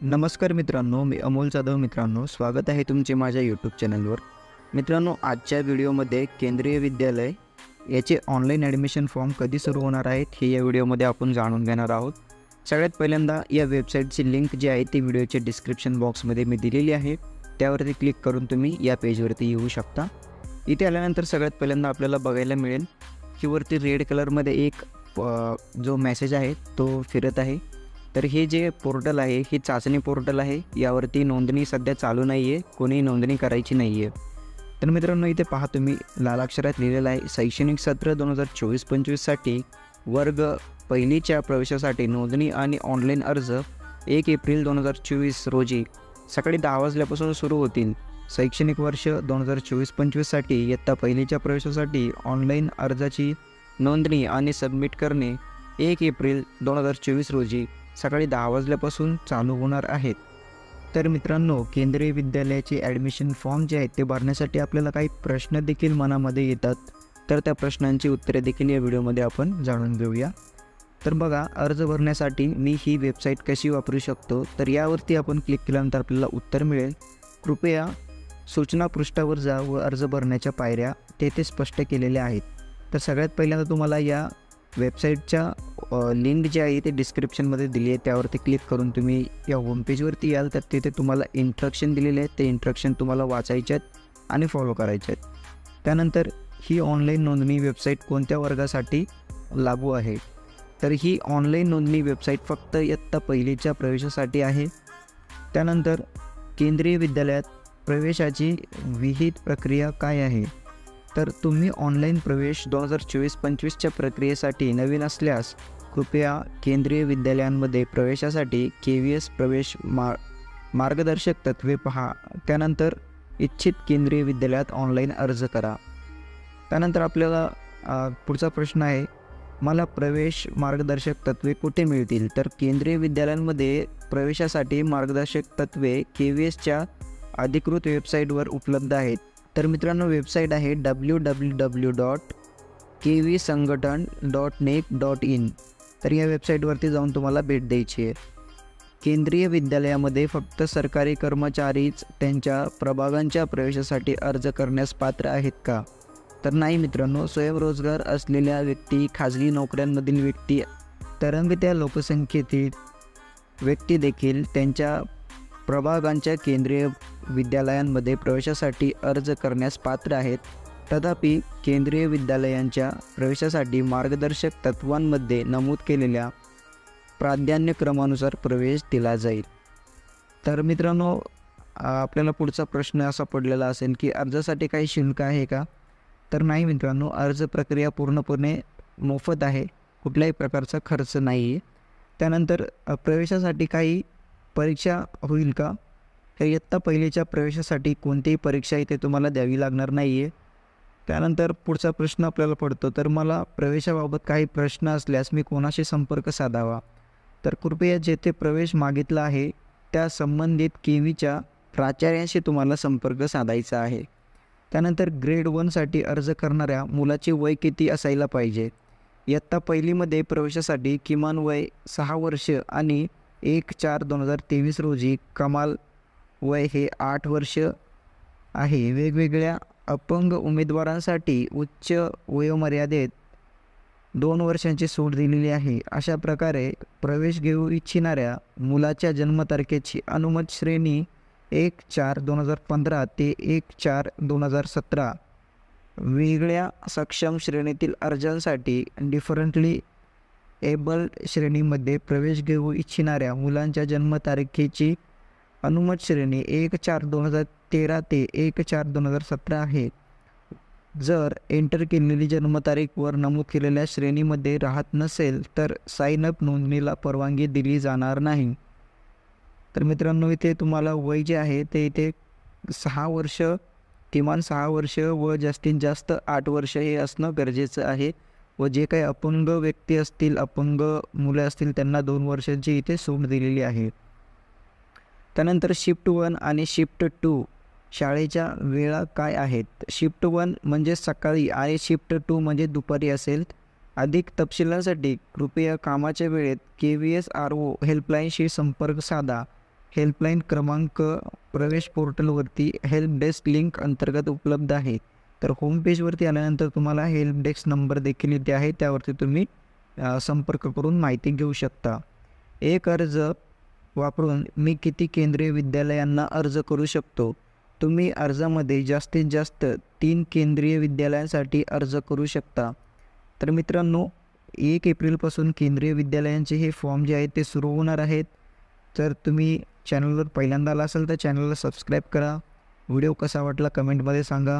नमस्कार मित्रांनो, मी अमोल जाधव. मित्रांनो, स्वागत आहे तुमचे माझ्या यूट्यूब चॅनलवर. मित्रांनो, आजच्या व्हिडिओमध्ये केंद्रीय विद्यालय याचे ऑनलाईन ॲडमिशन फॉर्म कधी सुरू होणार आहेत हे या व्हिडिओमध्ये आपण जाणून घेणार आहोत. सगळ्यात पहिल्यांदा या वेबसाईटची लिंक जी आहे ती व्हिडिओच्या डिस्क्रिप्शन बॉक्समध्ये मी दिलेली आहे. त्यावरती क्लिक करून तुम्ही या पेजवरती येऊ शकता. इथे आल्यानंतर सगळ्यात पहिल्यांदा आपल्याला बघायला मिळेल की वरती रेड कलरमध्ये एक जो मेसेज आहे तो फिरत आहे. तर हे जे पोर्टल आहे हे चाचणी पोर्टल आहे. यावरती नोंदणी सध्या चालू नाही आहे, कोणी नोंदणी करायची नाही आहे. तर मित्रांनो, इथे पहा तुम्ही लाल अक्षरात लिहिलेलं आहे शैक्षणिक सत्र 2024-25साठी वर्ग पहिलीच्या प्रवेशासाठी नोंदणी आणि ऑनलाईन अर्ज 1 एप्रिल 2024 रोजी सकाळी 10 वाजल्यापासून सुरू होतील. शैक्षणिक वर्ष 2024-25साठी इयत्ता पहिलीच्या प्रवेशासाठी ऑनलाईन अर्जाची नोंदणी आणि सबमिट करणे 1 एप्रिल 2024 रोजी सकाळी 10 वाजल्यापासून चालू होणार आहेत. तर मित्रांनो, केंद्रीय विद्यालयाचे ॲडमिशन फॉर्म जे आहेत ते भरण्यासाठी आपल्याला काही प्रश्न देखील मनामध्ये येतात. तर त्या प्रश्नांची उत्तरे देखील या व्हिडिओमध्ये आपण जाणून घेऊया. तर बघा, अर्ज भरण्यासाठी मी ही वेबसाईट कशी वापरू शकतो, तर यावरती आपण क्लिक केल्यानंतर आपल्याला उत्तर मिळेल. कृपया सूचना पृष्ठावर जा व अर्ज भरण्याच्या पायऱ्या तेथे स्पष्ट केलेल्या आहेत. तर सगळ्यात पहिल्यांदा तुम्हाला या वेबसाईटच्या लिंक जी आहे ते डिस्क्रिप्शनमध्ये दिली आहे. त्यावरती क्लिक करून तुम्ही या होमपेजवरती याल. तर तिथे तुम्हाला इन्स्ट्रक्शन दिलेले आहेत. ते इन्स्ट्रक्शन तुम्हाला वाचायचे आहेत आणि फॉलो करायचे आहेत. त्यानंतर ही ऑनलाईन नोंदणी वेबसाईट कोणत्या वर्गासाठी लागू आहे, तर ही ऑनलाईन नोंदणी वेबसाईट फक्त इयत्ता पहिलीच्या प्रवेशासाठी आहे. त्यानंतर केंद्रीय विद्यालयात प्रवेशाची विहित प्रक्रिया काय आहे, तर तुम्ही ऑनलाईन प्रवेश 2024-25च्या प्रक्रियेसाठी नवीन असल्यास कृपया केंद्रीय विद्यालयांमध्ये प्रवेशासाठी KVS प्रवेश मार्गदर्शक तत्त्वे पहा. त्यानंतर इच्छित केंद्रीय विद्यालयात ऑनलाईन अर्ज करा. त्यानंतर आपल्याला पुढचा प्रश्न आहे, मला प्रवेश मार्गदर्शक तत्त्वे कुठे मिळतील, तर केंद्रीय विद्यालयांमध्ये प्रवेशासाठी मार्गदर्शक तत्त्वे KVSच्या अधिकृत वेबसाईटवर उपलब्ध आहेत. तर मित्रांनो, वेबसाईट आहे www.kvsangathan.nic.in. तर या वेबसाईटवरती जाऊन तुम्हाला भेट द्यायची आहे. केंद्रीय विद्यालयामध्ये फक्त सरकारी कर्मचारीच त्यांच्या प्रभागांच्या प्रवेशासाठी अर्ज करण्यास पात्र आहेत का, तर नाही मित्रांनो. स्वयंरोजगार असलेल्या व्यक्ती, खाजगी नोकऱ्यांमधील व्यक्ती, तरंगत्या लोकसंख्येतील व्यक्ती देखील त्यांच्या प्रभागांच्या केंद्रीय विद्यालयांमध्ये प्रवेशासाठी अर्ज करण्यास पात्र आहेत. तथापि केंद्रीय विद्यालयांच्या प्रवेशासाठी मार्गदर्शक तत्त्वांमध्ये नमूद केलेल्या प्राधान्यक्रमानुसार प्रवेश दिला जाईल. तर मित्रांनो, आपल्याला पुढचा प्रश्न असा पडलेला असेल की अर्जासाठी काही शुल्क आहे का, तर नाही मित्रांनो. अर्ज प्रक्रिया पूर्णपणे मोफत आहे, कुठल्याही प्रकारचा खर्च नाही आहे. त्यानंतर प्रवेशासाठी काही परीक्षा होईल का, तर इयत्ता पहिलीच्या प्रवेशासाठी कोणतीही परीक्षा इथे तुम्हाला द्यावी लागणार नाही आहे. त्यानंतर पुढचा प्रश्न आपल्याला पडतो, तर मला प्रवेशाबाबत काही प्रश्न असल्यास मी कोणाशी संपर्क साधावा, तर कृपया जेथे प्रवेश मागितला आहे त्या संबंधित KVच्या प्राचार्यांशी तुम्हाला संपर्क साधायचा आहे. त्यानंतर ग्रेड 1साठी अर्ज करणाऱ्या मुलाचे वय किती असायला पाहिजे, इयत्ता पहिलीमध्ये प्रवेशासाठी किमान वय 6 वर्ष आणि 1/4/2023 रोजी कमाल वय हे 8 वर्ष आहे. वेगवेगळ्या अपंग उमेदवारांसाठी उच्च वयोमर्यादेत 2 वर्षांची सूट दिलेली आहे. अशा प्रकारे प्रवेश घेऊ इच्छिणाऱ्या मुलाच्या जन्मतारखेची अनुमत श्रेणी 1/4/2015 ते 1/4/2017. वेगळ्या सक्षम श्रेणीतील अर्जांसाठी डिफरंटली एबल्ड श्रेणीमध्ये प्रवेश घेऊ इच्छिणाऱ्या मुलांच्या जन्मतारखेची अनुमत श्रेणी 1/4/2013 ते 1/4/2017 आहे. जर एंटर केलेली जन्मतारीख वर नमूद केलेल्या श्रेणीमध्ये राहत नसेल तर साईनअप नोंदणीला परवानगी दिली जाणार नाही. तर मित्रांनो, इथे तुम्हाला वय जे आहे ते इथे 6 वर्ष, किमान 6 वर्ष व जास्तीत जास्त 8 वर्ष हे असणं गरजेचं आहे. व जे काही अपंग व्यक्ती असतील, अपंग मुले असतील, त्यांना 2 वर्षांची इथे सूट दिलेली आहे. त्यानंतर शिफ्ट 1 आणि शिफ्ट 2 शाळेच्या वेळा काय आहेत. शिफ्ट 1 म्हणजे सकाळी आणि शिफ्ट 2 म्हणजे दुपारी असेल. अधिक तपशिलांसाठी कृपया कामाच्या वेळेत KVS RO हेल्पलाईनशी संपर्क साधा. हेल्पलाईन क्रमांक प्रवेश पोर्टलवरती हेल्प डेस्क लिंक अंतर्गत उपलब्ध आहे. तर होम पेजवरती आल्यानंतर तुम्हाला हेल्प डेस्क नंबर देखील इथे आहे, त्यावरती तुम्ही संपर्क करून माहिती घेऊ शकता. एक अर्ज वापरून मी किती केंद्रीय विद्यालयांना अर्ज करू शकतो? तुम्ही अर्जामध्ये जास्तीत जास्त 3 केंद्रीय विद्यालयांसाठी अर्ज करू शकता. तर मित्रांनो, 1 एप्रिलपासून केंद्रीय विद्यालयांचे हे फॉर्म जे आहेत ते सुरू होणार आहेत. तर तुम्ही चॅनलवर पहिल्यांदा आला असाल तर चॅनलला सबस्क्राईब करा. व्हिडिओ कसा वाटला कमेंटमध्ये सांगा.